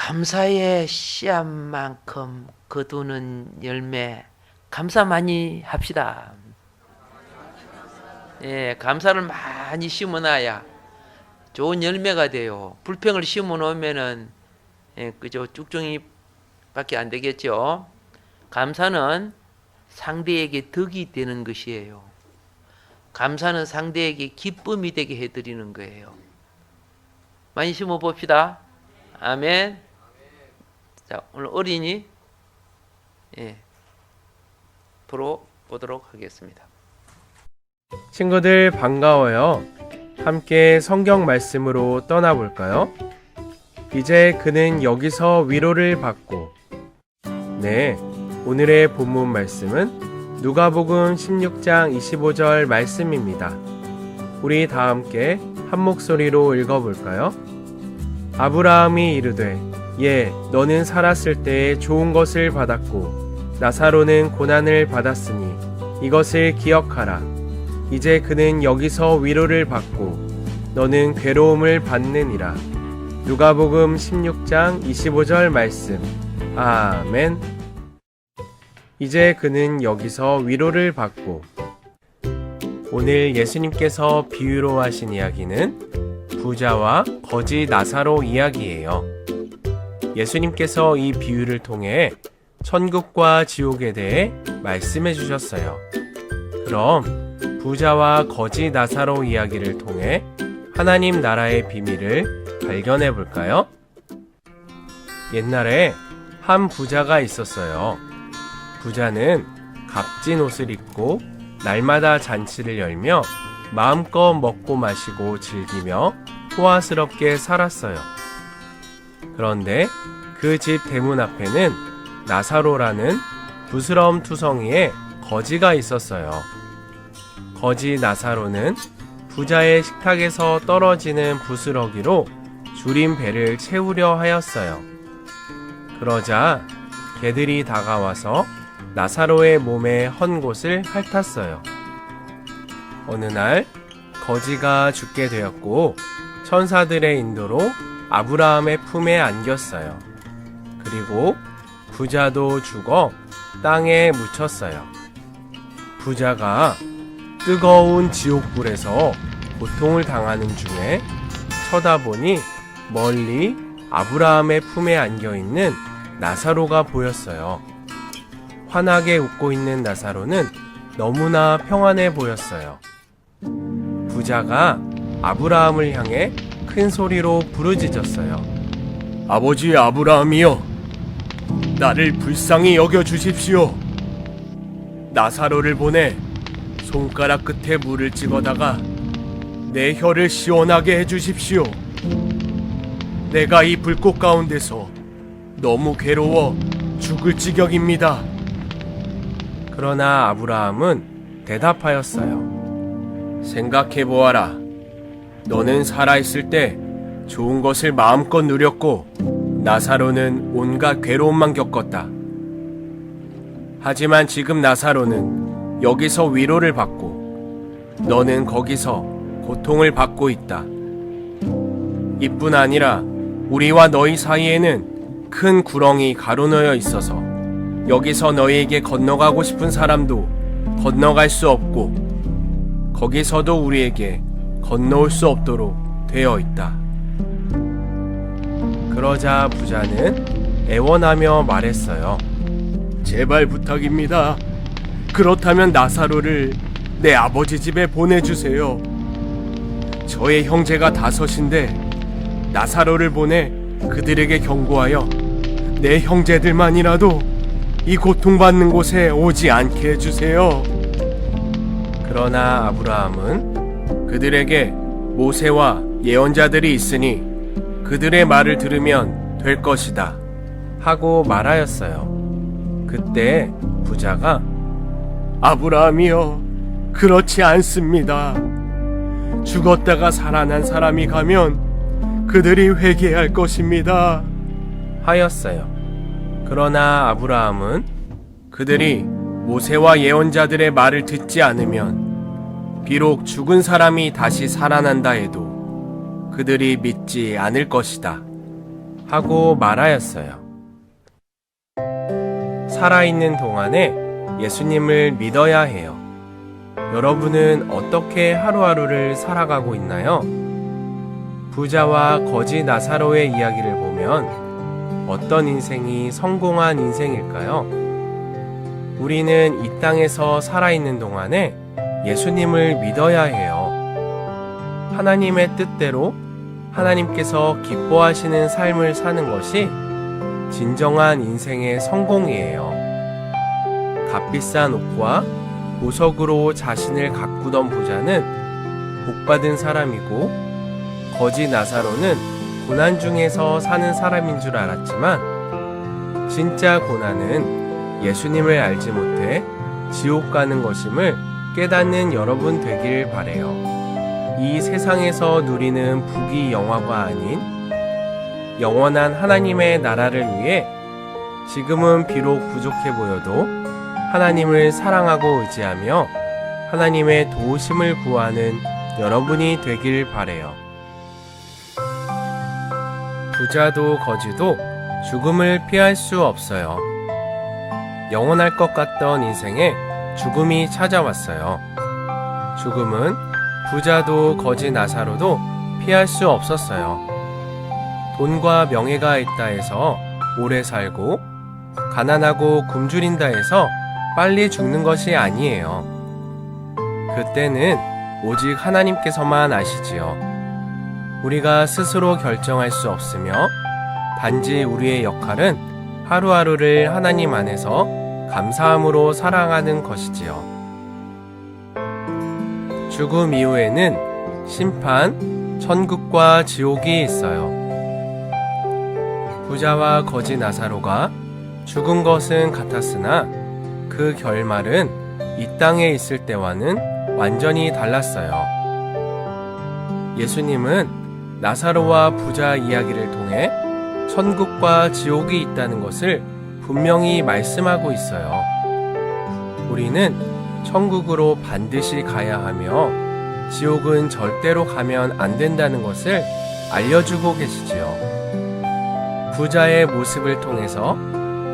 감사의 씨앗만큼 거두는 열매. 감사 많이 합시다. 예, 감사를 많이 심어놔야 좋은 열매가 돼요. 불평을 심어 놓으면은 그저 쭉정이밖에 안 되겠죠. 감사는 상대에게 덕이 되는 것이에요. 감사는 상대에게 기쁨이 되게 해드리는 거예요. 많이 심어 봅시다. 아멘. 자, 오늘 어린이 보러 보도록 하겠습니다. 친구들 반가워요. 함께 성경 말씀으로 떠나볼까요? 이제 그는 여기서 위로를 받고. 네, 오늘의 본문 말씀은 누가복음 16장 25절 말씀입니다. 우리 다 함께 한 목소리로 읽어볼까요? 아브라함이 이르되 너는 살았을 때에 좋은 것을 받았고 나사로는 고난을 받았으니 이것을 기억하라. 이제 그는 여기서 위로를 받고 너는 괴로움을 받느니라. 누가복음 16장 25절 말씀. 아멘. 이제 그는 여기서 위로를 받고. 오늘 예수님께서 비유로 하신 이야기는 부자와 거지 나사로 이야기예요. 예수님께서 이 비유를 통해 천국과 지옥에 대해 말씀해 주셨어요. 그럼 부자와 거지 나사로 이야기를 통해 하나님 나라의 비밀을 발견해 볼까요? 옛날에 한 부자가 있었어요. 부자는 값진 옷을 입고 날마다 잔치를 열며 마음껏 먹고 마시고 즐기며 호화스럽게 살았어요. 그런데 그 집 대문 앞에는 나사로라는 부스럼투성이의 거지가 있었어요. 거지 나사로는 부자의 식탁에서 떨어지는 부스러기로 줄인 배를 채우려 하였어요. 그러자 개들이 다가와서 나사로의 몸의 헌 곳을 핥았어요. 어느 날 거지가 죽게 되었고 천사들의 인도로 아브라함의 품에 안겼어요. 그리고 부자도 죽어 땅에 묻혔어요. 부자가 뜨거운 지옥불에서 고통을 당하는 중에 쳐다보니 멀리 아브라함의 품에 안겨있는 나사로가 보였어요. 환하게 웃고 있는 나사로는 너무나 평안해 보였어요. 부자가 아브라함을 향해 큰 소리로 부르짖었어요. 아버지 아브라함이여, 나를 불쌍히 여겨 주십시오. 나사로를 보내 손가락 끝에 물을 찍어다가 내 혀를 시원하게 해주십시오. 내가 이 불꽃 가운데서 너무 괴로워 죽을 지경입니다. 그러나 아브라함은 대답하였어요. 생각해보아라. 너는 살아있을 때 좋은 것을 마음껏 누렸고 나사로는 온갖 괴로움만 겪었다. 하지만 지금 나사로는 여기서 위로를 받고 너는 거기서 고통을 받고 있다. 이뿐 아니라 우리와 너희 사이에는 큰 구렁이 가로놓여 있어서 여기서 너희에게 건너가고 싶은 사람도 건너갈 수 없고 거기서도 우리에게 건너올 수 없도록 되어 있다. 그러자 부자는 애원하며 말했어요. 제발 부탁입니다. 그렇다면 나사로를 내 아버지 집에 보내주세요. 저의 형제가 5인데 나사로를 보내 그들에게 경고하여 내 형제들만이라도 이 고통받는 곳에 오지 않게 해주세요. 그러나 아브라함은 그들에게 모세와 예언자들이 있으니 그들의 말을 들으면 될 것이다 하고 말하였어요. 그때 부자가 아브라함이여, 그렇지 않습니다. 죽었다가 살아난 사람이 가면 그들이 회개할 것입니다 하였어요. 그러나 아브라함은 그들이 모세와 예언자들의 말을 듣지 않으면 비록 죽은 사람이 다시 살아난다 해도 그들이 믿지 않을 것이다 하고 말하였어요. 살아있는 동안에 예수님을 믿어야 해요. 여러분은 어떻게 하루하루를 살아가고 있나요? 부자와 거지 나사로의 이야기를 보면 어떤 인생이 성공한 인생일까요? 우리는 이 땅에서 살아있는 동안에 예수님을 믿어야 해요. 하나님의 뜻대로 하나님께서 기뻐하시는 삶을 사는 것이 진정한 인생의 성공이에요. 값비싼 옷과 보석으로 자신을 가꾸던 부자는 복받은 사람이고, 거지 나사로는 고난 중에서 사는 사람인 줄 알았지만 진짜 고난은 예수님을 알지 못해 지옥 가는 것임을 깨닫는 여러분 되길 바래요. 이 세상에서 누리는 부귀 영화가 아닌 영원한 하나님의 나라를 위해 지금은 비록 부족해 보여도 하나님을 사랑하고 의지하며 하나님의 도우심을 구하는 여러분이 되길 바래요. 부자도 거지도 죽음을 피할 수 없어요. 영원할 것 같던 인생에 죽음이 찾아왔어요. 죽음은 부자도 거지 나사로도 피할 수 없었어요. 돈과 명예가 있다 해서 오래 살고, 가난하고 굶주린다 해서 빨리 죽는 것이 아니에요. 그때는 오직 하나님께서만 아시지요. 우리가 스스로 결정할 수 없으며, 단지 우리의 역할은 하루하루를 하나님 안에서 감사함으로 살아가는 것이지요. 죽음 이후에는 심판, 천국과 지옥이 있어요. 부자와 거지 나사로가 죽은 것은 같았으나 그 결말은 이 땅에 있을 때와는 완전히 달랐어요. 예수님은 나사로와 부자 이야기를 통해 천국과 지옥이 있다는 것을 분명히 말씀하고 있어요. 우리는 천국으로 반드시 가야 하며 지옥은 절대로 가면 안 된다는 것을 알려주고 계시지요. 부자의 모습을 통해서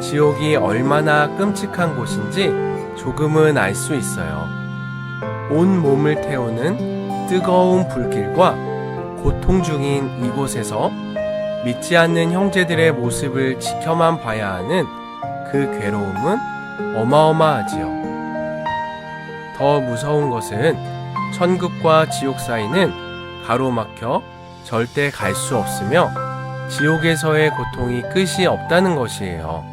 지옥이 얼마나 끔찍한 곳인지 조금은 알 수 있어요. 온 몸을 태우는 뜨거운 불길과 고통 중인 이곳에서 믿지 않는 형제들의 모습을 지켜만 봐야 하는 그 괴로움은 어마어마하지요. 더 무서운 것은 천국과 지옥 사이는 가로막혀 절대 갈 수 없으며 지옥에서의 고통이 끝이 없다는 것이에요.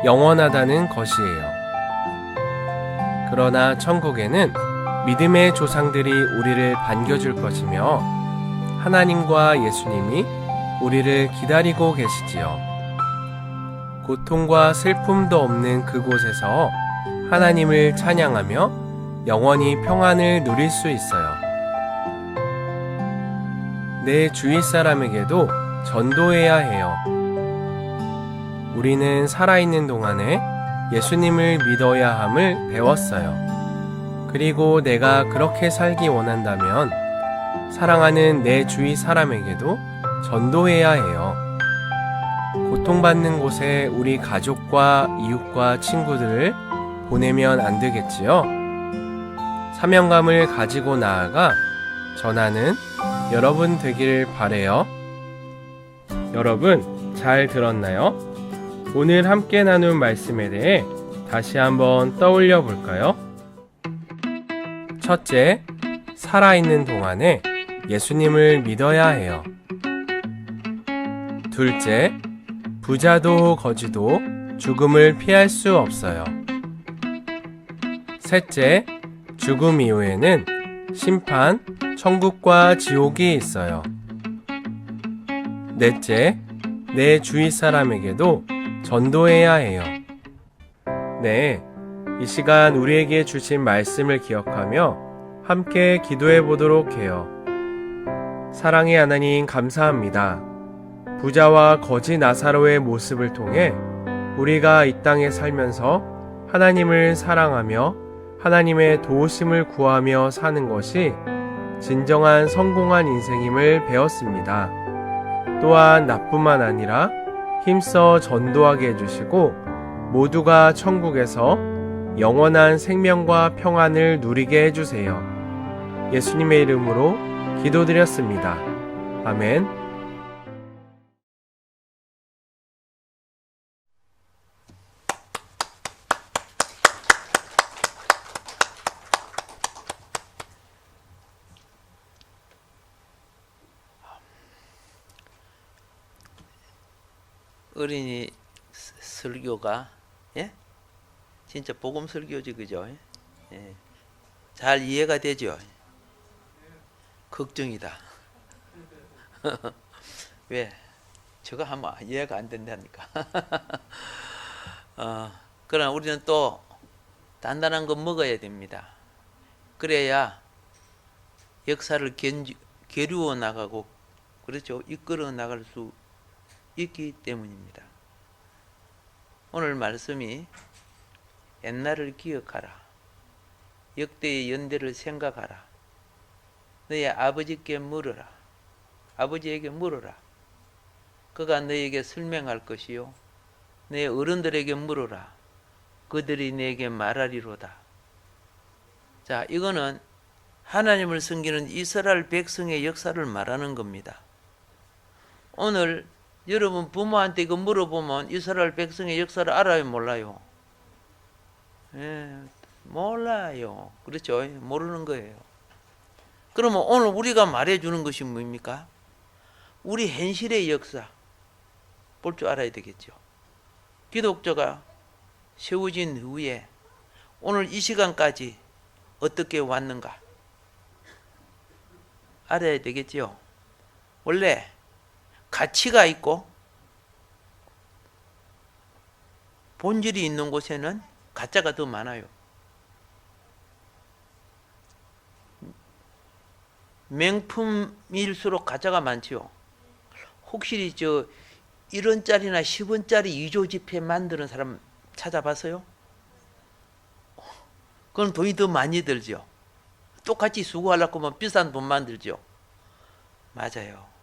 영원하다는 것이에요. 그러나 천국에는 믿음의 조상들이 우리를 반겨줄 것이며 하나님과 예수님이 우리를 기다리고 계시지요. 고통과 슬픔도 없는 그곳에서 하나님을 찬양하며 영원히 평안을 누릴 수 있어요. 내 주위 사람에게도 전도해야 해요. 우리는 살아있는 동안에 예수님을 믿어야 함을 배웠어요. 그리고 내가 그렇게 살기 원한다면 사랑하는 내 주위 사람에게도 전도해야 해요. 고통받는 곳에 우리 가족과 이웃과 친구들을 보내면 안 되겠지요? 사명감을 가지고 나아가 전하는 여러분 되기를 바래요. 여러분 잘 들었나요? 오늘 함께 나눈 말씀에 대해 다시 한번 떠올려 볼까요? 첫째, 살아있는 동안에 예수님을 믿어야 해요. 둘째, 부자도 거지도 죽음을 피할 수 없어요. 셋째, 죽음 이후에는 심판, 천국과 지옥이 있어요. 넷째, 내 주위 사람에게도 전도해야 해요. 네, 이 시간 우리에게 주신 말씀을 기억하며 함께 기도해 보도록 해요. 사랑의 하나님 감사합니다. 부자와 거지 나사로의 모습을 통해 우리가 이 땅에 살면서 하나님을 사랑하며 하나님의 도우심을 구하며 사는 것이 진정한 성공한 인생임을 배웠습니다. 또한 나뿐만 아니라 힘써 전도하게 해주시고 모두가 천국에서 영원한 생명과 평안을 누리게 해주세요. 예수님의 이름으로 기도드렸습니다. 아멘. 어린이 설교가 진짜 복음 설교지, 그죠? 잘 이해가 되죠? 걱정이다. 왜? 저거 하면 이해가 안 된다니까. 그러나 우리는 또 단단한 거 먹어야 됩니다. 그래야 역사를 겨루어 나가고, 그렇죠? 이끌어 나갈 수 있기 때문입니다. 오늘 말씀이 옛날을 기억하라. 역대의 연대를 생각하라. 너의 아버지께 물으라. 아버지에게 물으라. 그가 너에게 설명할 것이요. 너의 어른들에게 물으라. 그들이 너에게 말하리로다. 자, 이거는 하나님을 섬기는 이스라엘 백성의 역사를 말하는 겁니다. 오늘 여러분 부모한테 이거 물어보면 이스라엘 백성의 역사를 알아요, 몰라요? 몰라요. 그렇죠? 모르는 거예요. 그러면 오늘 우리가 말해주는 것이 뭡니까? 우리 현실의 역사 볼 줄 알아야 되겠죠. 기독교가 세워진 후에 오늘 이 시간까지 어떻게 왔는가 알아야 되겠죠. 원래 가치가 있고 본질이 있는 곳에는 가짜가 더 많아요. 명품일수록 가짜가 많지요. 혹시 1원짜리나 10원짜리 2조 지폐 만드는 사람 찾아봤어요? 그건 돈이 더 많이 들죠. 똑같이 수고하려고 하면 비싼 돈 만들죠. 맞아요.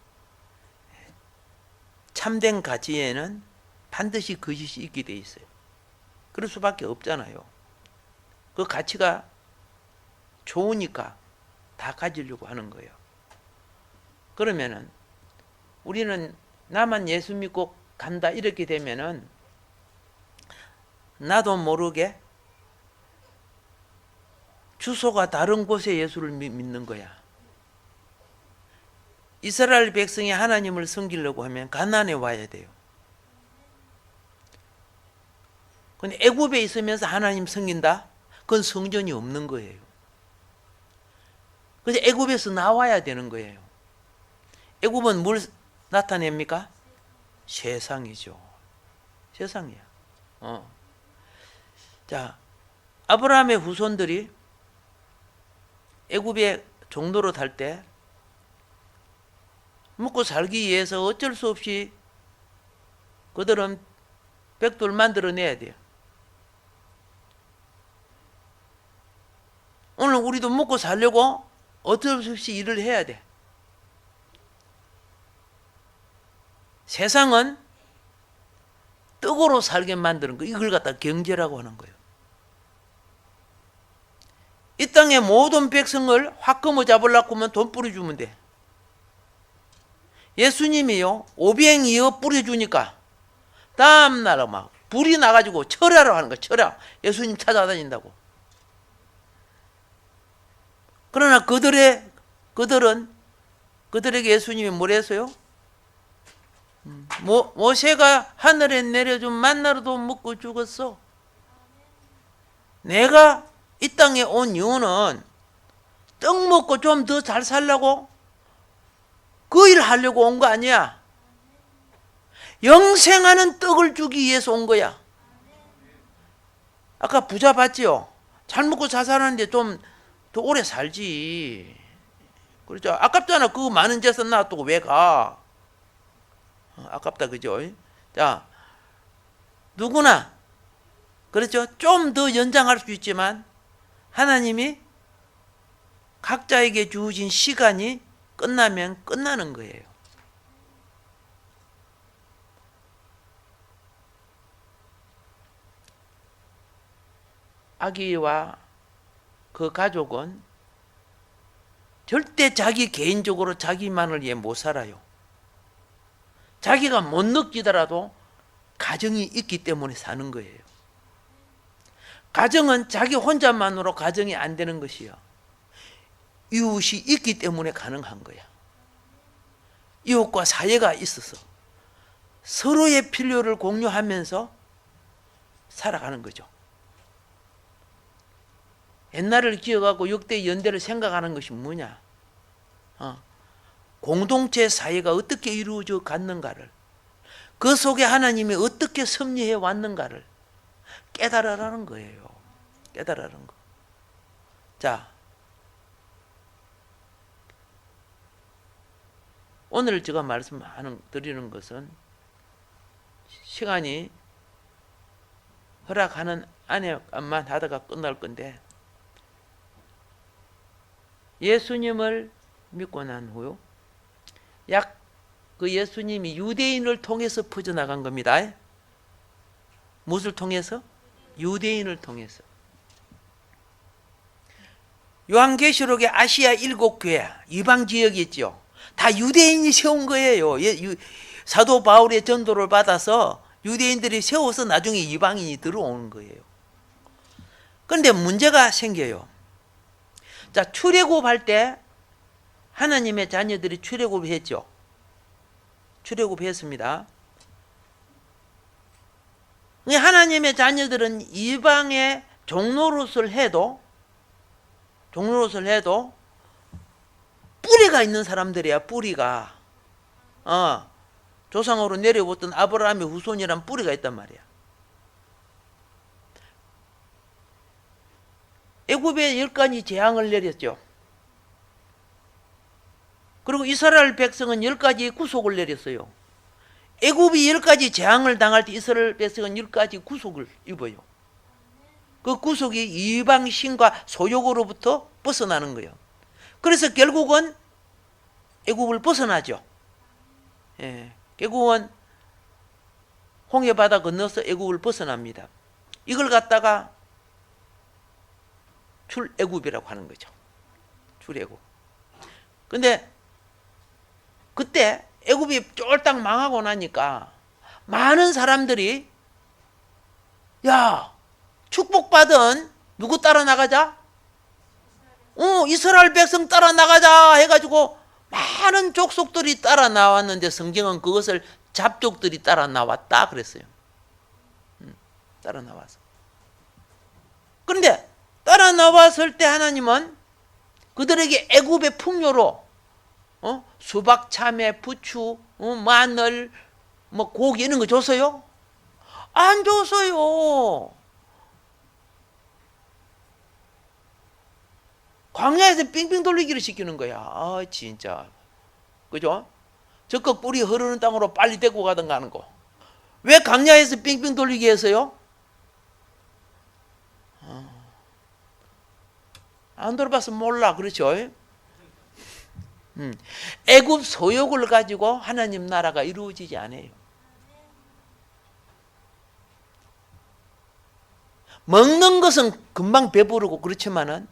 참된 가치에는 반드시 거짓이 있게 돼 있어요. 그럴 수밖에 없잖아요. 그 가치가 좋으니까 다 가지려고 하는 거예요. 그러면은 우리는 나만 예수 믿고 간다 이렇게 되면은 나도 모르게 주소가 다른 곳에 예수를 믿는 거야. 이스라엘 백성이 하나님을 섬기려고 하면 가나안에 와야 돼요. 근데 애굽에 있으면서 하나님 섬긴다? 그건 성전이 없는 거예요. 그래서 애굽에서 나와야 되는 거예요. 애굽은 뭘 나타냅니까? 세상이죠. 세상이야. 자, 아브라함의 후손들이 애굽에 종로로 달 때 먹고 살기 위해서 어쩔 수 없이 그들은 벽돌 만들어내야 돼요. 오늘 우리도 먹고 살려고 어쩔 수 없이 일을 해야 돼. 세상은 떡으로 살게 만드는 거, 이걸 갖다 경제라고 하는 거예요. 이 땅의 모든 백성을 확 끊어 잡으려고 하면 돈 뿌려주면 돼. 예수님이요, 오병이어 뿌려주니까 다음날 막 불이 나가지고 철야로 하는 거야. 철야. 예수님 찾아다닌다고. 그러나 그들에게 예수님이 뭐라 했어요? 모세가 하늘에 내려준 만나로도 먹고 죽었어. 내가 이 땅에 온 이유는 떡 먹고 좀 더 잘 살려고 그 일 하려고 온 거 아니야. 영생하는 떡을 주기 위해서 온 거야. 아까 부자 봤지요? 잘 먹고 잘 사는데 좀 더 오래 살지. 그렇죠? 아깝잖아. 그 많은 재산 놔두고 왜 가? 아깝다, 그죠? 자, 누구나 그렇죠? 좀 더 연장할 수 있지만 하나님이 각자에게 주어진 시간이 끝나면 끝나는 거예요. 아기와 그 가족은 절대 자기 개인적으로 자기만을 위해 못 살아요. 자기가 못 느끼더라도 가정이 있기 때문에 사는 거예요. 가정은 자기 혼자만으로 가정이 안 되는 것이요. 이웃이 있기 때문에 가능한 거야. 이웃과 사회가 있어서 서로의 필요를 공유하면서 살아가는 거죠. 옛날을 기억하고 역대 연대를 생각하는 것이 뭐냐? 공동체 사회가 어떻게 이루어져 갔는가를, 그 속에 하나님이 어떻게 섭리해 왔는가를 깨달으라는 거예요. 깨달으라는 거. 자, 오늘 제가 드리는 것은 시간이 허락하는 안에만 하다가 끝날 건데, 예수님을 믿고 난 후 그 예수님이 유대인을 통해서 퍼져나간 겁니다. 무엇을 통해서? 유대인을 통해서. 요한계시록의 아시아 7교회 이방 지역이 있죠. 다 유대인이 세운 거예요. 사도 바울의 전도를 받아서 유대인들이 세워서 나중에 이방인이 들어오는 거예요. 그런데 문제가 생겨요. 자, 출애굽할 때 하나님의 자녀들이 출애굽을 했죠. 출애굽했습니다. 하나님의 자녀들은 이방의 종노릇을 해도 뿌리가 있는 사람들이야. 뿌리가 조상으로 내려왔던 아브라함의 후손이란 뿌리가 있단 말이야. 애굽에 10가지 재앙을 내렸죠. 그리고 이스라엘 백성은 10가지 구속을 내렸어요. 애굽이 10가지 재앙을 당할 때 이스라엘 백성은 10가지 구속을 입어요. 그 구속이 이방 신과 소욕으로부터 벗어나는 거예요. 그래서 결국은 애굽을 벗어나죠. 결국은 홍해바다 건너서 애굽을 벗어납니다. 이걸 갖다가 출애굽이라고 하는 거죠. 출애굽. 근데 그때 애굽이 쫄딱 망하고 나니까 많은 사람들이 야, 축복받은 누구 따라 나가자? 이스라엘 백성 따라 나가자 해가지고 많은 족속들이 따라 나왔는데 성경은 그것을 잡족들이 따라 나왔다 그랬어요. 따라 나와서. 그런데 따라 나왔을 때 하나님은 그들에게 애굽의 풍요로 수박, 참외, 부추, 마늘, 고기 이런 거 줬어요? 안 줬어요. 광야에서 빙빙 돌리기를 시키는 거야. 진짜. 그죠? 적극 뿌리 흐르는 땅으로 빨리 데리고 가든가 하는 거. 왜 광야에서 빙빙 돌리게 했어요? 안 들어봐서 몰라. 그렇죠? 애굽 소욕을 가지고 하나님 나라가 이루어지지 않아요. 먹는 것은 금방 배부르고 그렇지만은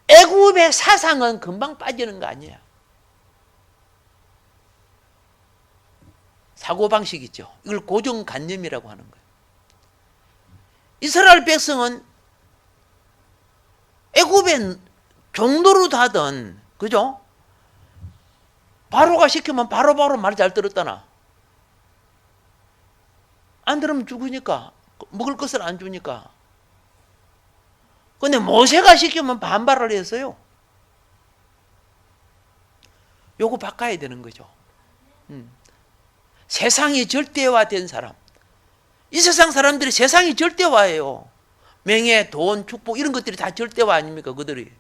애굽의 사상은 금방 빠지는 거 아니야. 사고방식 있죠. 이걸 고정관념이라고 하는 거예요. 이스라엘 백성은 애굽의 종노릇 하던, 그죠? 바로가 시키면 바로 말 잘 들었다나. 안 들으면 죽으니까, 먹을 것을 안 주니까. 근데 모세가 시키면 반발을 했어요. 요거 바꿔야 되는 거죠. 세상이 절대화된 사람. 이 세상 사람들이 세상이 절대화예요. 명예, 돈, 축복 이런 것들이 다 절대화 아닙니까? 그들이.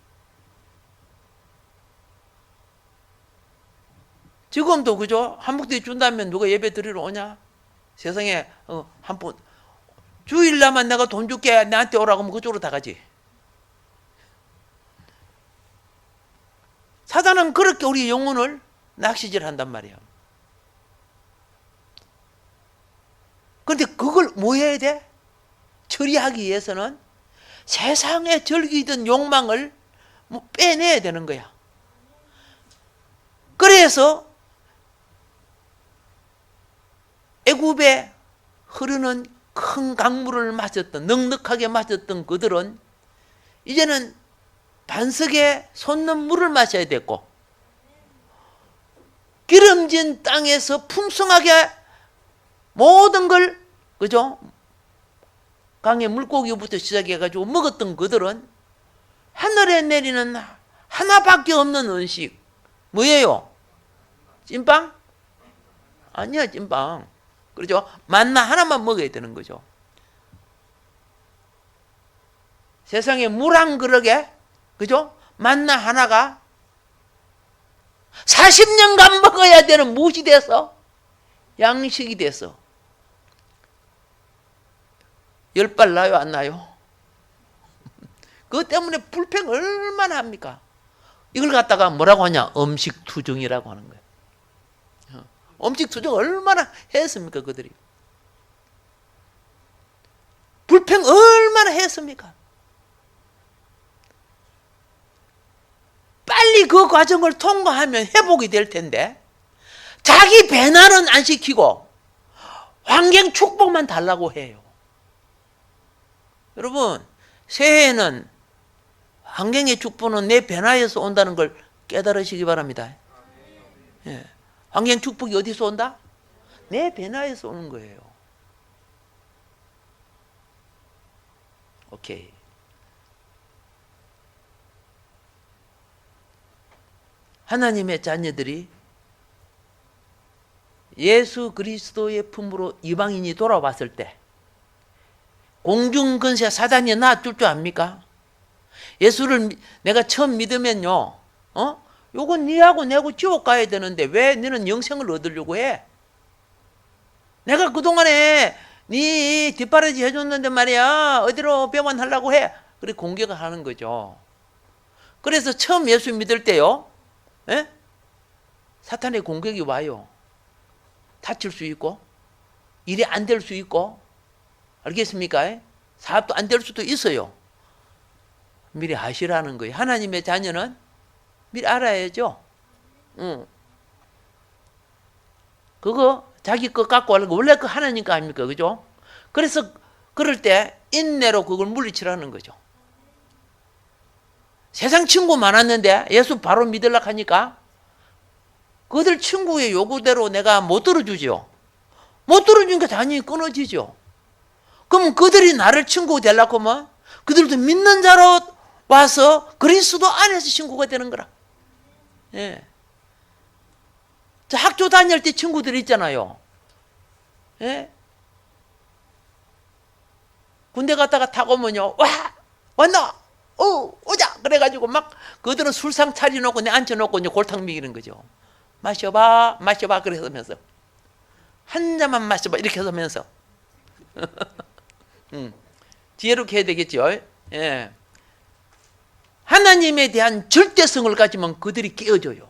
지금도 그죠? 한복들이 준다면 누가 예배 드리러 오냐? 세상에 한 번 주일날만 내가 돈 줄게 나한테 오라고 하면 그쪽으로 다 가지. 사단은 그렇게 우리 영혼을 낚시질한단 말이에요. 그런데 그걸 뭐 해야 돼? 처리하기 위해서는 세상에 즐기던 욕망을 뭐 빼내야 되는 거야. 그래서 애굽에 흐르는 큰 강물을 마셨던, 넉넉하게 마셨던 그들은 이제는 반석에 솟는 물을 마셔야 됐고, 기름진 땅에서 풍성하게 모든 걸, 그죠? 강의 물고기부터 시작해가지고 먹었던 그들은 하늘에 내리는 하나밖에 없는 음식, 뭐예요? 찐빵? 아니야, 찐빵. 그렇죠? 만나 하나만 먹어야 되는 거죠. 세상에 물 한 그릇에, 그죠? 만나 하나가 40년간 먹어야 되는 무엇이 돼서? 양식이 돼서. 10발 나요, 안 나요? 그것 때문에 불평 얼마나 합니까? 이걸 갖다가 뭐라고 하냐? 음식투정이라고 하는 거예요. 음식투정 얼마나 했습니까, 그들이? 불평 얼마나 했습니까? 빨리 그 과정을 통과하면 회복이 될 텐데, 자기 배날은 안 시키고 환경 축복만 달라고 해요. 여러분, 새해에는 환경의 축복은 내 변화에서 온다는 걸 깨달으시기 바랍니다. 예. 환경 축복이 어디서 온다? 내 변화에서 오는 거예요. 오케이. 하나님의 자녀들이 예수 그리스도의 품으로 이방인이 돌아왔을 때 공중근세 사단이 놔둘 줄 압니까? 예수를 내가 처음 믿으면요, 요건 니하고 내하고 지옥 가야 되는데 왜 너는 영생을 얻으려고 해? 내가 그동안에 니 뒷바라지 해줬는데 말이야, 어디로 배반하려고 해? 그래 공격을 하는 거죠. 그래서 처음 예수 믿을 때요, 예? 사탄의 공격이 와요. 다칠 수 있고, 일이 안 될 수 있고, 알겠습니까? 사업도 안 될 수도 있어요. 미리 아시라는 거예요. 하나님의 자녀는 미리 알아야죠. 그거 자기 것 갖고 하는 거 원래 그 하나님 거 아닙니까? 그죠? 그래서 그럴 때 인내로 그걸 물리치라는 거죠. 세상 친구 많았는데 예수 바로 믿으려고 하니까 그들 친구의 요구대로 내가 못 들어주죠. 못 들어주니까 당연히 끊어지죠. 그럼 그들이 나를 친구 되려고 하면 그들도 믿는 자로 와서 그리스도 안에서 친구가 되는 거라. 예. 저 학교 다닐 때 친구들 있잖아요. 예. 군대 갔다가 타고 오면요, 와, 왔나? 오자! 그래가지고 막, 그들은 술상 차려놓고 내 앉혀놓고 이제 골탕 먹이는 거죠. 마셔봐, 마셔봐. 그러면서. 한 잔만 마셔봐. 이렇게 하면서. 지혜롭게 해야 되겠죠. 예. 하나님에 대한 절대성을 가지면 그들이 깨어져요.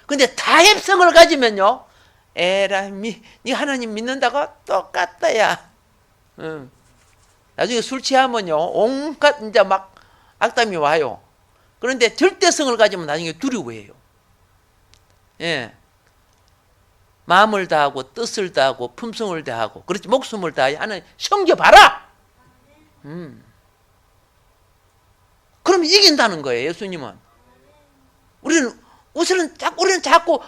근데 타협성을 가지면요, 에라, 니 하나님 믿는다고? 똑같다, 야. 나중에 술 취하면요, 온갖 이제 막 악담이 와요. 그런데 절대성을 가지면 나중에 두려워해요. 예. 마음을 다하고 뜻을 다하고 품성을 다하고 그렇지 목숨을 다하여 하나님 섬겨봐라. 그럼 이긴다는 거예요. 예수님은. 우리는 자꾸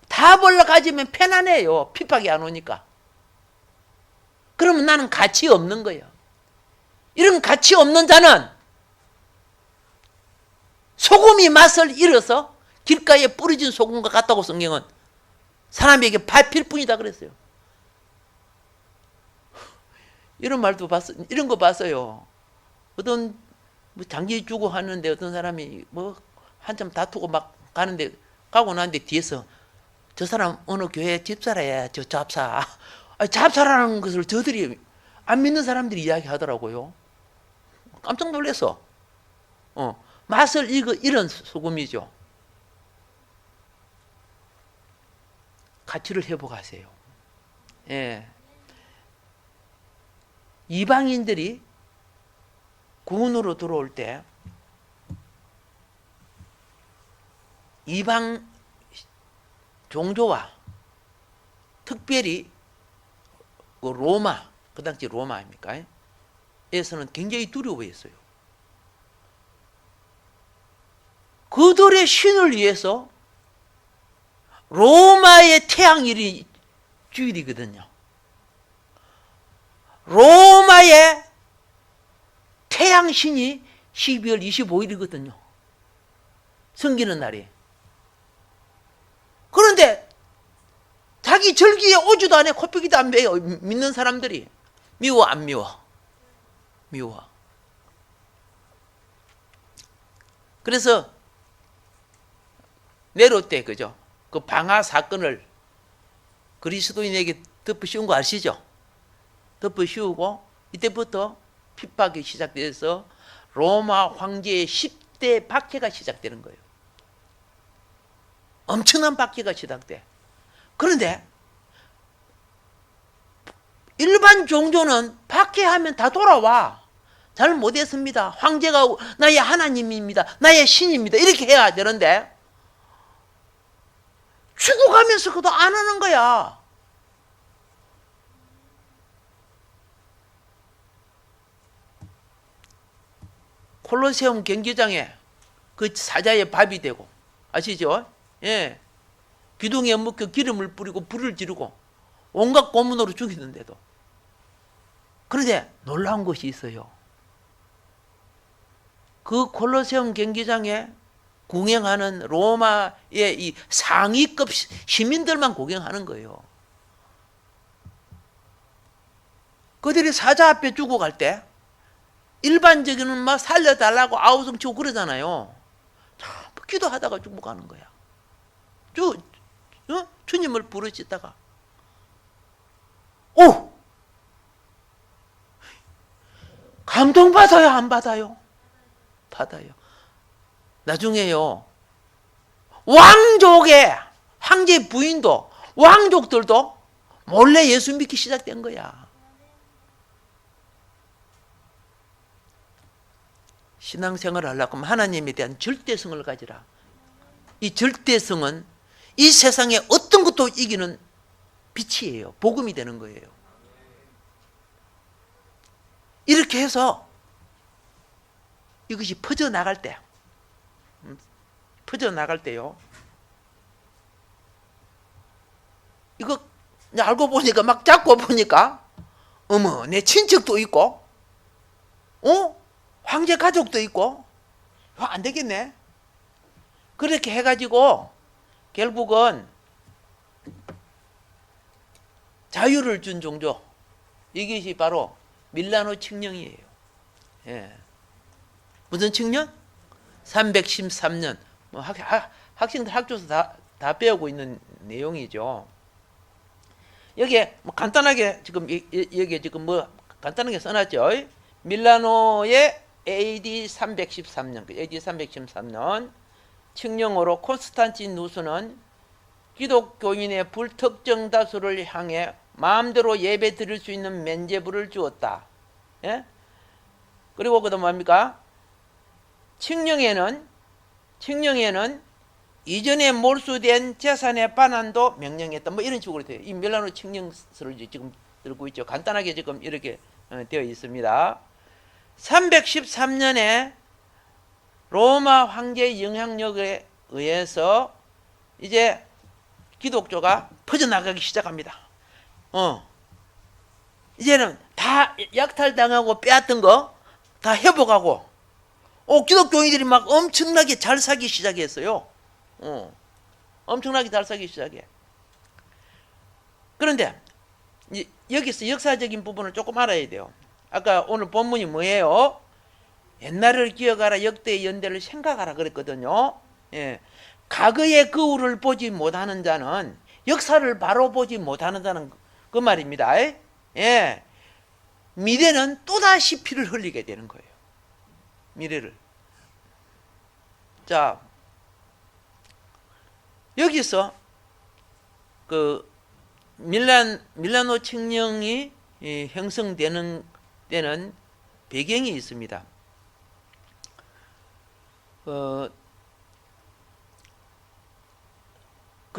답을 가지면 편안해요. 핍박이 안 오니까. 그러면 나는 가치 없는 거예요. 이런 가치 없는 자는 소금이 맛을 잃어서 길가에 뿌려진 소금과 같다고 성경은 사람에게 밟힐 뿐이다 그랬어요. 이런 말도 봤어요. 이런 거 봤어요. 어떤 장기 주고 하는데 어떤 사람이 한참 다투고 막 가는데 가고 나는데 뒤에서 저 사람 어느 교회 집사라야 저 잡사. 잡사라는 것을 저들이 안 믿는 사람들이 이야기하더라고요. 깜짝 놀랐어. 맛을 잃은 소금이죠. 가치를 회복하세요. 예. 이방인들이 군으로 들어올 때 이방 종교와 특별히 로마, 그 당시 로마 아닙니까? 에서는 굉장히 두려워했어요. 그들의 신을 위해서 로마의 태양일이 주일이거든요. 로마의 태양신이 12월 25일이거든요. 섬기는 날이. 그런데 자기 절기에 오지도 않아, 코피기도 안 베요. 믿는 사람들이. 미워 안 미워? 미워. 그래서 네로 때 그죠? 그 방화 사건을 그리스도인에게 덮어씌운 거 아시죠? 덮어씌우고 이때부터 핍박이 시작돼서 로마 황제의 10대 박해가 시작되는 거예요. 엄청난 박해가 시작돼. 그런데 일반 종교는 박해하면 다 돌아와. 잘 못했습니다. 황제가 나의 하나님입니다. 나의 신입니다. 이렇게 해야 되는데 죽어가면서 그것도 안 하는 거야. 콜로세움 경기장에 그 사자의 밥이 되고, 아시죠? 예. 기둥에 묶여 기름을 뿌리고 불을 지르고 온갖 고문으로 죽이는데도. 그런데 놀라운 것이 있어요. 그 콜로세움 경기장에 구경하는 로마의 이 상위급 시민들만 구경하는 거예요. 그들이 사자 앞에 죽어갈 때 일반적인 막 살려달라고 아우성치고 그러잖아요. 전부 기도하다가 죽어가는 거야. 주님을 부르짖다가 오! 감동받아요, 안 받아요? 받아요. 나중에요, 왕족의 황제 부인도 왕족들도 몰래 예수 믿기 시작된 거야. 신앙생활을 하려고 하면 하나님에 대한 절대성을 가지라. 이 절대성은 이 세상에 어떤 것도 이기는 빛이에요. 복음이 되는 거예요. 이렇게 해서 이것이 퍼져나갈 때, 퍼져나갈 때요, 이거 알고 보니까 막 잡고 보니까 어머, 내 친척도 있고 황제 가족도 있고 안 되겠네. 그렇게 해가지고 결국은 자유를 준 종교, 이것이 바로 밀라노 칙령이에요. 예. 무슨 칙령? 313년. 뭐 학생들 학교에서 다 배우고 있는 내용이죠. 여기에 뭐 간단하게 지금 여기 지금 뭐 간단하게 써놨죠. 밀라노의 AD 313년, AD 313년 칙령으로 콘스탄티누스는 기독교인의 불특정 다수를 향해 마음대로 예배 드릴 수 있는 면죄부를 주었다. 예? 그리고 그다음 뭡니까? 칙령에는 이전에 몰수된 재산의 반환도 명령했다. 뭐 이런 식으로 돼요. 이 밀라노 칙령서를 지금 들고 있죠. 간단하게 지금 이렇게 되어 있습니다. 313년에 로마 황제의 영향력에 의해서 이제 기독교가 퍼져나가기 시작합니다. 이제는 다 약탈당하고 빼앗던 거 다 회복하고, 기독교인들이 막 엄청나게 잘 살기 시작했어요. 엄청나게 잘 살기 시작해. 그런데 여기서 역사적인 부분을 조금 알아야 돼요. 아까 오늘 본문이 뭐예요? 옛날을 기억하라, 역대의 연대를 생각하라 그랬거든요. 예. 과거의 거울을 보지 못하는 자는 역사를 바로 보지 못하는 자는 그 말입니다. 예. 미래는 또다시 피를 흘리게 되는 거예요. 미래를. 자, 여기서 그 밀라노 칙령이 형성되는 데는 배경이 있습니다. 그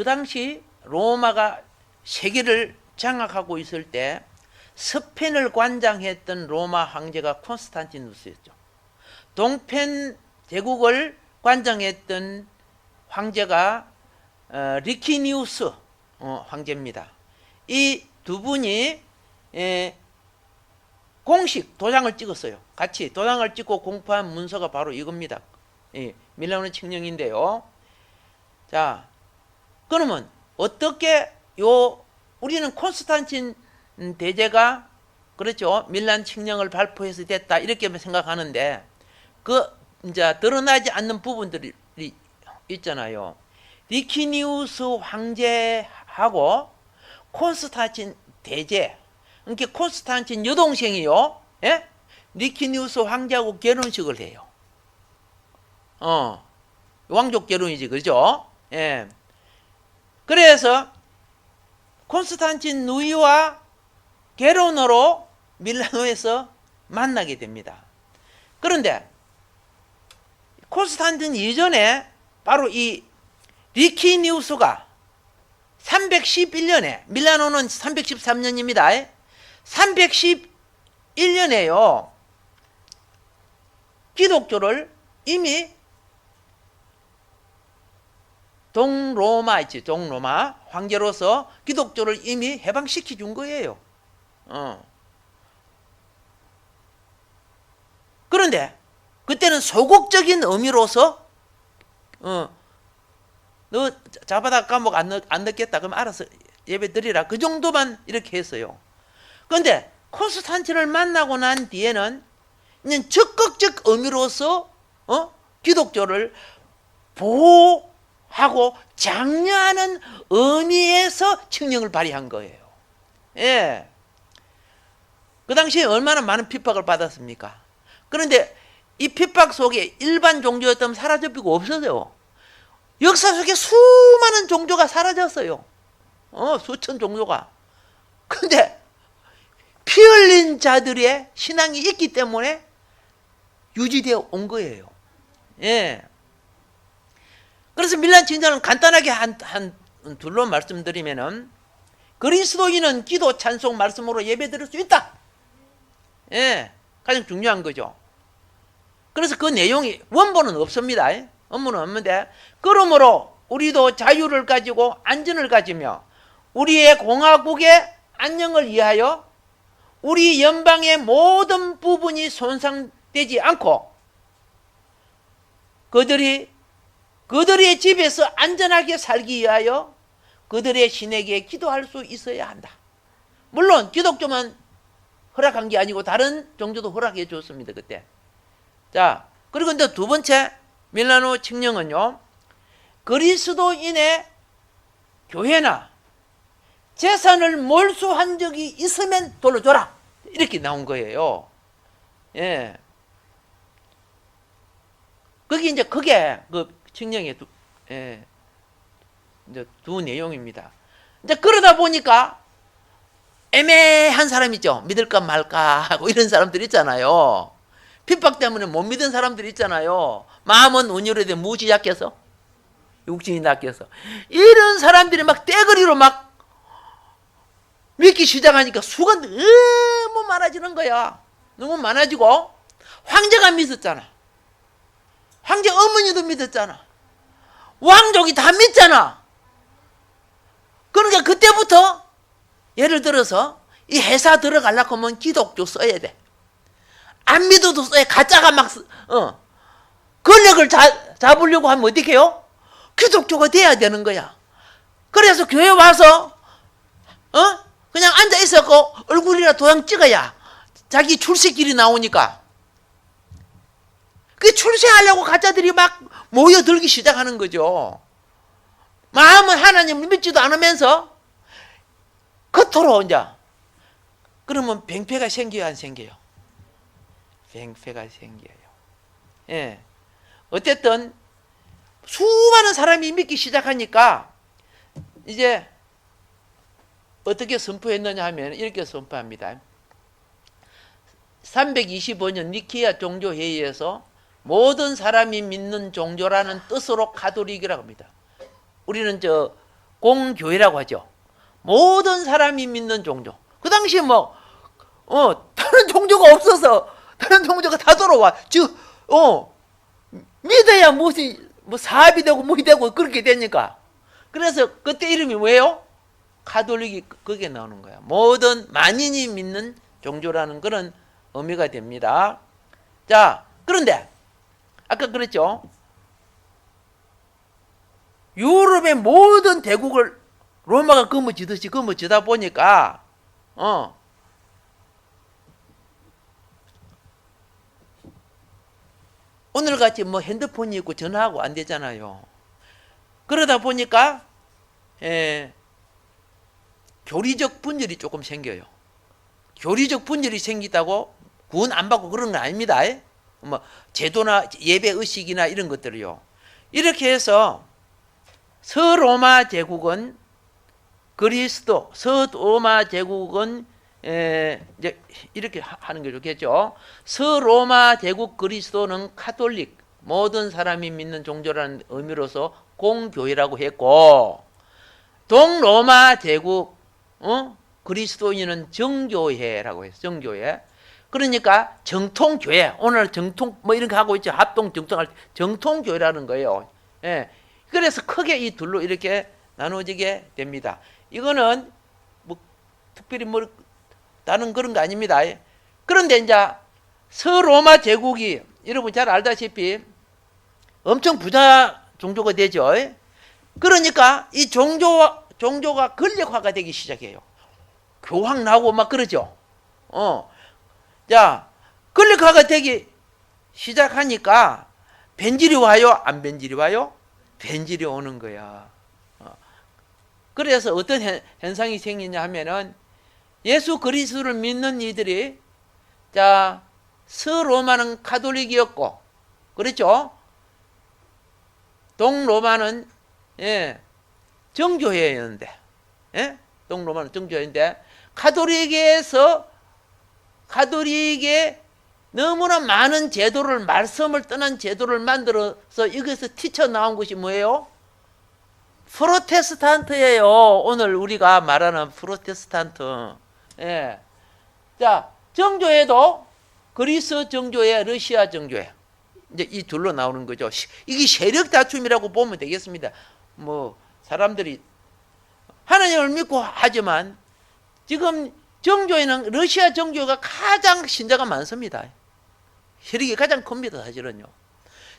당시 로마가 세계를 장악하고 있을 때 서펜을 관장했던 로마 황제가 콘스탄티누스였죠. 동펜 제국을 관장했던 황제가 리키니우스 황제입니다. 이 두 분이 공식 도장을 찍었어요. 같이 도장을 찍고 공포한 문서가 바로 이겁니다. 밀라노 칙령인데요. 자, 그러면 어떻게 우리는 콘스탄틴 대제가 그렇죠, 밀란 칙령을 발표해서 됐다 이렇게 생각하는데 그 이제 드러나지 않는 부분들이 있잖아요. 리키니우스 황제하고 콘스탄틴 대제, 그러니까 콘스탄틴 여동생이요, 예? 리키니우스 황제하고 결혼식을 해요. 왕족 결혼이지, 그죠? 예. 그래서 콘스탄틴 누이와 결혼으로 밀라노에서 만나게 됩니다. 그런데 콘스탄틴 이전에 바로 이 리키니우스가 311년에, 밀라노는 313년입니다. 311년에요. 기독교를 이미 동로마 있지, 동로마 황제로서 기독교를 이미 해방시켜 준 거예요. 그런데 그때는 소극적인 의미로서 너 자바다 까먹 안 넣겠다 그럼 알아서 예배 드리라, 그 정도만 이렇게 했어요. 그런데 콘스탄틴을 만나고 난 뒤에는 그냥 적극적 의미로서 기독교를 보호하고 장려하는 의미에서 칙령을 발의한 거예요. 예. 그 당시에 얼마나 많은 핍박을 받았습니까? 그런데 이 핍박 속에 일반 종교였다면 사라져버리고 없어져요. 역사 속에 수많은 종교가 사라졌어요. 수천 종교가. 근데 피 흘린 자들의 신앙이 있기 때문에 유지되어 온 거예요. 예. 그래서 밀란 칙령은 간단하게 한 둘로 말씀드리면은 그리스도인은 기도 찬송 말씀으로 예배 드릴 수 있다. 예. 가장 중요한 거죠. 그래서 그 내용이 원본은 없습니다. 원본은 없는데, 그러므로 우리도 자유를 가지고 안전을 가지며 우리의 공화국의 안녕을 위하여 우리 연방의 모든 부분이 손상되지 않고 그들의 집에서 안전하게 살기 위하여 그들의 신에게 기도할 수 있어야 한다. 물론 기독교만 허락한 게 아니고 다른 종교도 허락해 줬습니다, 그때. 자, 그리고 이제 두 번째 밀라노 칙령은요, 그리스도인의 교회나 재산을 몰수한 적이 있으면 돌려줘라, 이렇게 나온 거예요. 예. 그게 그 칙령의 이제 두 내용입니다. 이제 그러다 보니까 애매한 사람 있죠. 믿을까 말까 하고 이런 사람들 있잖아요. 핍박 때문에 못 믿은 사람들 있잖아요. 마음은 온유로되 무지 약해서, 육신이 낙해서. 이런 사람들이 막 떼거리로 막 믿기 시작하니까 수가 너무 많아지는 거야. 너무 많아지고 황제가 믿었잖아. 황제 어머니도 믿었잖아. 왕족이 다 믿잖아. 그러니까 그때부터 예를 들어서 이 회사 들어가려고 하면 기독교 써야 돼. 안 믿어도 써야, 가짜가 막 권력을 잡으려고 하면 어떻게 해요? 기독교가 돼야 되는 거야. 그래서 교회 와서 그냥 앉아 있었고 얼굴이나 도장 찍어야 자기 출세길이 나오니까. 그 출세하려고 가짜들이 막 모여들기 시작하는 거죠. 마음은 하나님을 믿지도 않으면서 겉으로 이제. 그러면 병폐가 생겨요, 안 생겨요? 병폐가 생겨요. 예. 어쨌든 수많은 사람이 믿기 시작하니까 이제 어떻게 선포했느냐 하면 이렇게 선포합니다. 325년 니케아 종교회의에서 모든 사람이 믿는 종교라는 뜻으로 가톨릭이라고 합니다. 우리는 공교회라고 하죠. 모든 사람이 믿는 종교. 그 당시에 다른 종교가 없어서 다른 종교가 다 들어와. 믿어야 무슨 사업이 되고 뭐이 되고 그렇게 되니까. 그래서 그때 이름이 뭐예요? 가톨릭이 그게 나오는 거야. 모든 만인이 믿는 종교라는 그런 의미가 됩니다. 자, 그런데 아까 그랬죠. 유럽의 모든 대국을 로마가 거머쥐듯이 거머쥐다 보니까 오늘같이 핸드폰이 있고 전화하고 안 되잖아요. 그러다 보니까 교리적 분열이 조금 생겨요. 교리적 분열이 생기다고 구원 안 받고 그런 건 아닙니다. 제도나 예배 의식이나 이런 것들이요. 이렇게 해서 서로마 제국은 서로마 제국은 이제 이렇게 하는 게 좋겠죠. 서로마 제국 그리스도는 가톨릭, 모든 사람이 믿는 종교라는 의미로서 공교회라고 했고, 동로마 제국 그리스도인은 정교회라고 했어요. 정교회. 그러니까 정통교회, 오늘 정통 이런 거 하고 있죠. 합동 정통할 때 정통교회라는 거예요. 예. 그래서 크게 이 둘로 이렇게 나누어지게 됩니다. 이거는 특별히 다른 그런 거 아닙니다. 그런데 이제 서로마 제국이 여러분 잘 알다시피 엄청 부자 종교가 되죠. 그러니까 이 종교가 권력화가 되기 시작해요. 교황 나오고 막 그러죠. 자, 권력화가 되기 시작하니까 변질이 와요? 안 변질이 와요? 변질이 오는 거야. 그래서 어떤 현상이 생기냐 하면은 예수 그리스도를 믿는 이들이 서로마는 가톨릭이었고, 그렇죠? 동로마는 정교회였는데, 동로마는 정교회인데 가톨릭에 너무나 많은 제도를, 말씀을 떠난 제도를 만들어서 여기서 튀쳐나온 것이 뭐예요? 프로테스탄트예요. 오늘 우리가 말하는 프로테스탄트. 자, 정교회도 그리스 정교회, 러시아 정교회. 이제 이 둘로 나오는 거죠. 이게 세력 다툼이라고 보면 되겠습니다. 사람들이 하나님을 믿고 하지만 지금 정교회는 러시아 정교회가 가장 신자가 많습니다. 혈육이 가장 큽니다, 사실은요.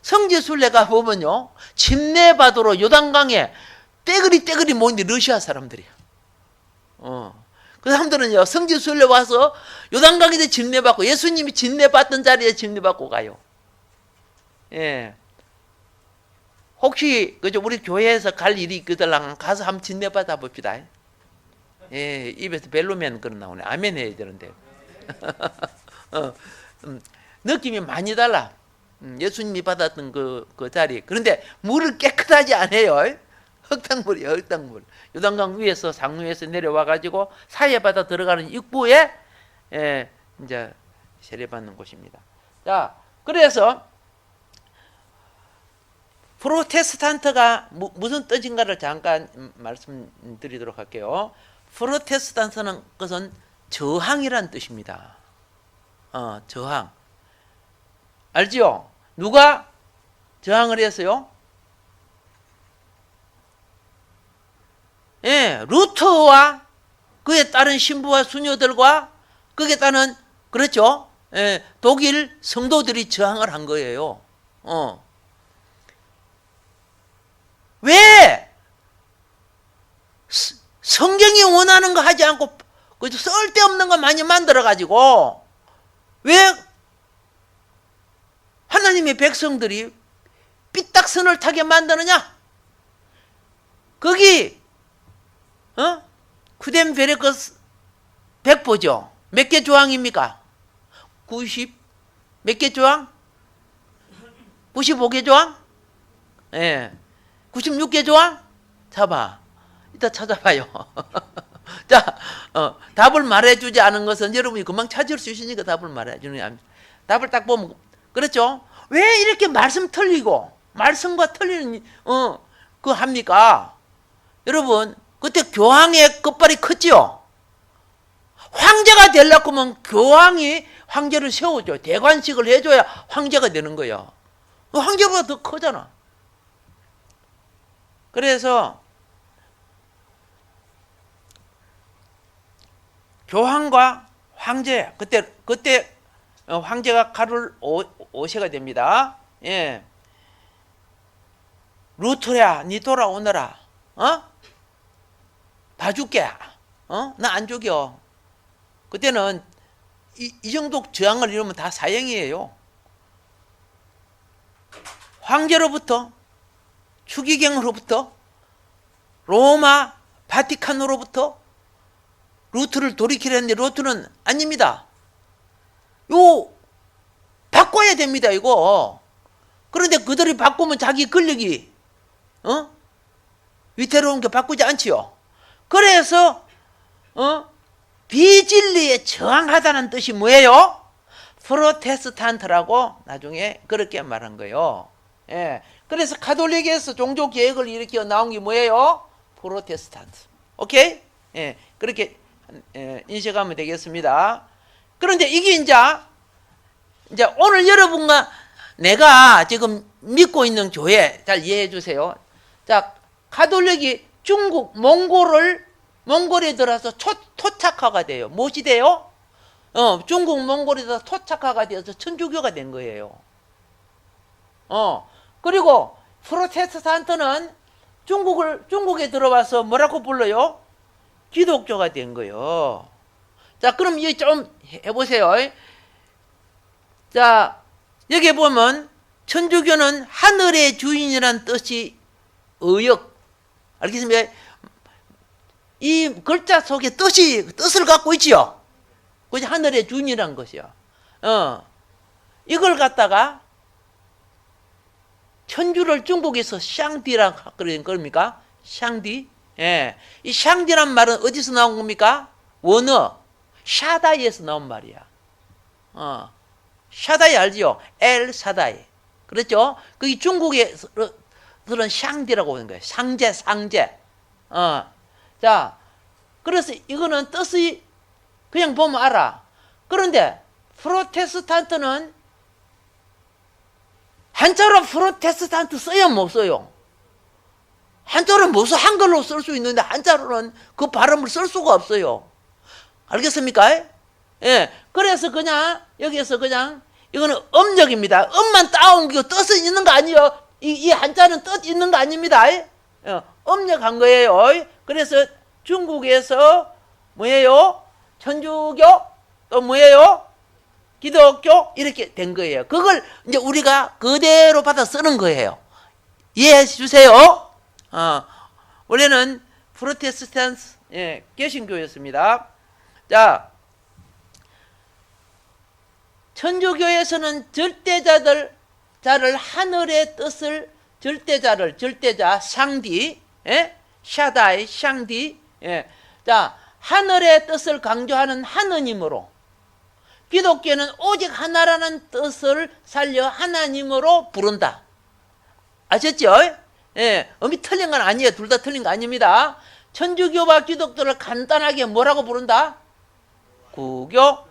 성지순례가 보면요, 침례받으러 요단강에 떼그리 모이는데 러시아 사람들이야. 그 사람들은요, 성지순례 와서 요단강에 침례받고, 예수님이 침례받던 자리에 침례받고 가요. 혹시 우리 교회에서 갈 일이 있거든 가서 한번 침례받아 봅시다. 입에서 벨로면 그런 나오네. 아멘 해야 되는데. 느낌이 많이 달라. 예수님이 받았던 그 자리. 그런데 물을 깨끗하지 않아요. 흙탕물이에요, 흙탕물. 요단강 위에서 상류에서 내려와 가지고 사해바다 들어가는 입구에 이제 세례받는 곳입니다. 자, 그래서 프로테스탄트가 무슨 뜻인가를 잠깐 말씀드리도록 할게요. 프로테스탄트는 것은 저항이란 뜻입니다. 저항. 알지요? 누가 저항을 했어요? 루터와 그에 따른 신부와 수녀들과 그에 따른, 그렇죠? 독일 성도들이 저항을 한 거예요. 왜? 성경이 원하는 거 하지 않고 쓸데없는 거 많이 만들어가지고 왜 하나님의 백성들이 삐딱선을 타게 만드느냐? 거기 쿠덴베르크스 백보죠. 몇 개 조항입니까? 90 몇 개 조항? 95개 조항? 96개 조항? 잡아. 이따 찾아봐요. 자, 답을 말해주지 않은 것은 여러분이 금방 찾을 수 있으니까 답을 말해주는 겁니다. 답을 딱 보면, 그렇죠? 왜 이렇게 말씀 틀리고 말씀과 틀리는 그 합니까? 여러분 그때 교황의 끝발이 컸지요. 황제가 되려고 하면 교황이 황제를 세우죠. 대관식을 해줘야 황제가 되는 거예요. 황제보다 더 크잖아. 그래서 교황과 황제, 그때 황제가 카롤 5세가 됩니다. 예. 루트야, 니 돌아오너라. 봐줄게. 나 안 죽여. 그때는 이 정도 저항을 이루면 다 사형이에요. 황제로부터, 추기경으로부터, 로마 바티칸으로부터 루트를 돌이키려 했는데 루트는 아닙니다. 요 바꿔야 됩니다 이거. 그런데 그들이 바꾸면 자기 권력이 위태로운 게 바꾸지 않지요. 그래서 비진리에 저항하다는 뜻이 뭐예요? 프로테스탄트라고 나중에 그렇게 말한 거예요. 예. 그래서 가톨릭에서 종교 개혁을 일으켜 나온 게 뭐예요? 프로테스탄트. 오케이? 예. 그렇게 인식하면 되겠습니다. 그런데 이게 이제 오늘 여러분과 내가 지금 믿고 있는 교회 잘 이해해 주세요. 자, 가톨릭이 중국 몽골에 들어서 토착화가 돼요. 무엇이 돼요? 중국 몽골에서 토착화가 되어서 천주교가 된 거예요. 그리고 프로테스탄트는 중국에 들어와서 뭐라고 불러요? 기독교가 된 거예요. 자, 그럼 이제 좀 해보세요. 자, 여기 보면 천주교는 하늘의 주인이란 뜻이 의역. 알겠습니까? 이 글자 속에 뜻을 갖고 있지요. 그게 하늘의 주인이란 것이요. 이걸 갖다가 천주를 중국에서 샹디라고 그러는 겁니까? 샹디. 예. 이 샹디란 말은 어디서 나온 겁니까? 원어. 샤다이에서 나온 말이야. 샤다이 알지요? 엘 사다이. 그렇죠? 그게 중국에서는 샹디라고 하는 거예요. 상제. 자, 그래서 이거는 뜻이 그냥 보면 알아. 그런데 프로테스탄트는 한자로 프로테스탄트 써요, 못 써요? 한자로는 못 써. 한글로 쓸 수 있는데 한자로는 그 발음을 쓸 수가 없어요. 알겠습니까? 예. 그래서 그냥 여기에서 그냥 이거는 음력입니다. 음만 따온 게 뜻은 있는 거 아니에요. 이 한자는 뜻 있는 거 아닙니다. 음력한 거예요. 그래서 중국에서 뭐예요? 천주교 또 뭐예요? 기독교 이렇게 된 거예요. 그걸 이제 우리가 그대로 받아 쓰는 거예요. 이해해 주세요. 원래는 프로테스탄트 개신교였습니다. 자, 천주교에서는 절대자를 하늘의 뜻을 절대자 샹디, 샤다이 샹디, 자, 하늘의 뜻을 강조하는 하느님으로, 기독교는 오직 하나라는 뜻을 살려 하나님으로 부른다. 아셨죠? 음이 틀린 건 아니에요. 둘 다 틀린 거 아닙니다. 천주교와 기독교를 간단하게 뭐라고 부른다? 구교,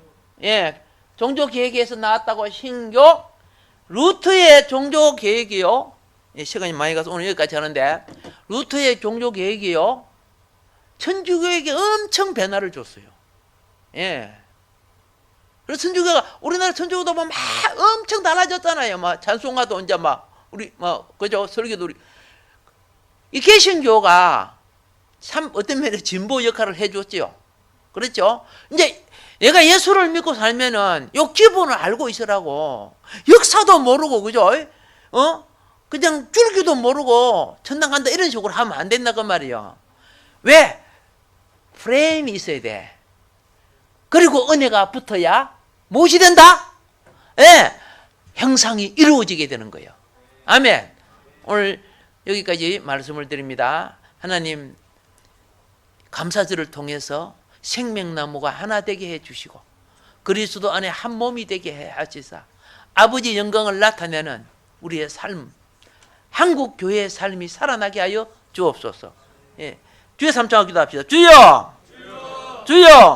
종교계획에서 나왔다고 신교, 루트의 종교계획이요. 시간이 많이 가서 오늘 여기까지 하는데, 루트의 종교계획이요. 천주교에게 엄청 변화를 줬어요. 그래서 천주교가, 우리나라 천주교도 막 엄청 달라졌잖아요. 막 찬송가도 이제 그죠? 설교도 이 개신교가 참 어떤 면에 진보 역할을 해줬지요. 그렇죠? 이제 내가 예수를 믿고 살면은 요 기본을 알고 있으라고. 역사도 모르고, 그죠? 그냥 줄기도 모르고 천당 간다 이런 식으로 하면 안 된다 그 말이에요. 왜? 프레임이 있어야 돼. 그리고 은혜가 붙어야 무엇이 된다? 형상이 이루어지게 되는 거예요. 아멘. 오늘 여기까지 말씀을 드립니다. 하나님, 감사절을 통해서 생명나무가 하나 되게 해주시고 그리스도 안에 한 몸이 되게 해 하시사 아버지 영광을 나타내는 우리의 삶, 한국 교회의 삶이 살아나게 하여 주옵소서. 예. 주의 삼창을 기도합시다. 주여! 주여!